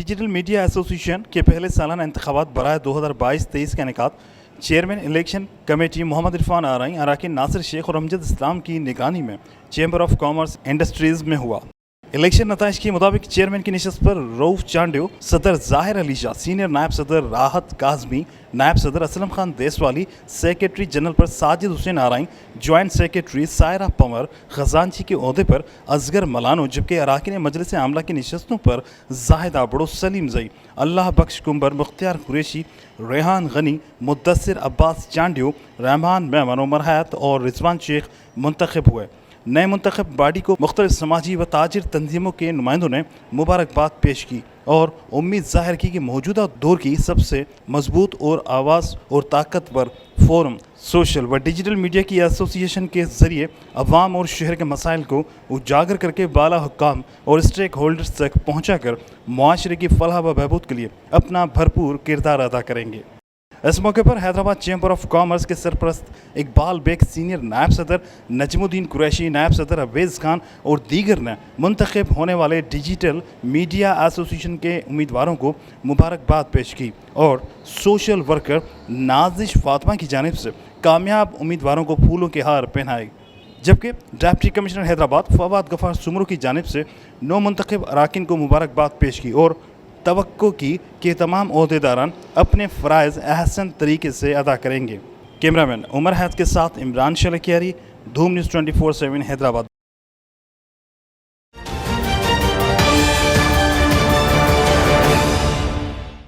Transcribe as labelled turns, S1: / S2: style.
S1: Digital media association के पहले सालाना इंतखाबात बराए 2022-23 का इनेकाद chairman election committee Mohammad Irfan Arain, अराकीन नासिर शेख और अमजद इस्लाम की निगरानी में चैम्बर ऑफ कॉमर्स इंडस्ट्रीज़ में हुआ। इलेक्शन नताइज के मुताबिक चेयरमैन की नशस्त पर रऊफ चांडियो, सदर ज़ाहिर अली शाह, सीनियर नायब सदर राहत काज़मी, नायब सदर असलम खान देसवाली, सेक्रेटरी जनरल पर साजिद हुसैन आरई, जॉइंट सेक्रेटरी सायरा पंवर, खजानची के ओहदे पर असगर मलानो, जबकि अराकीन मजलिस आमला की नशस्तों पर जाहिद आबड़ो, सलीम जई, अल्लाह बख्श कुंबर, मुख्तियार कुरैशी, रेहान गनी, मुद्दसर अब्बास चांडियो, रहमान मेमन, उमर हयात और रिजवान शेख मुंतखब हुए। नए मुंतखब बॉडी को मुख्तलिफ समाजी व ताजिर तंजीमों के नुमाइंदों ने मुबारकबाद पेश की और उम्मीद जाहिर की कि मौजूदा दौर की सबसे मजबूत और आवाज़ और ताकतवर फोरम सोशल व डिजिटल मीडिया की एसोसिएशन के ज़रिए अवाम और शहर के मसाइल को उजागर करके बाला हुक्काम और स्टेक होल्डर्स तक पहुँचा कर मुआशरे की फलाह व बहबूद के लिए अपना भरपूर किरदार अदा करेंगे। इस मौके पर हैदराबाद चैम्बर ऑफ कॉमर्स के सरपरस्त इकबाल बेग, सीनियर नायब सदर नजमुद्दीन कुरैशी, नायब सदर अवेज़ खान और दीगर ने मुंतखब होने वाले डिजिटल मीडिया एसोसिएशन के उम्मीदवारों को मुबारकबाद पेश की और सोशल वर्कर नाजिश फातिमा की जानिब से कामयाब उम्मीदवारों को फूलों के हार पहनाए, जबकि डिप्टी कमिश्नर हैदराबाद फवाद गफ़ार सुमरू की जानिब से नौ मुंतखब अराकीन को मुबारकबाद पेश की और तवक्को की कि तमाम ओहदेदारान अपने फ़राइज़ अहसन तरीके से अदा करेंगे। कैमरामैन उमर हैत के साथ इमरान शलकियारी, धूम न्यूज़ 24/7 हैदराबाद।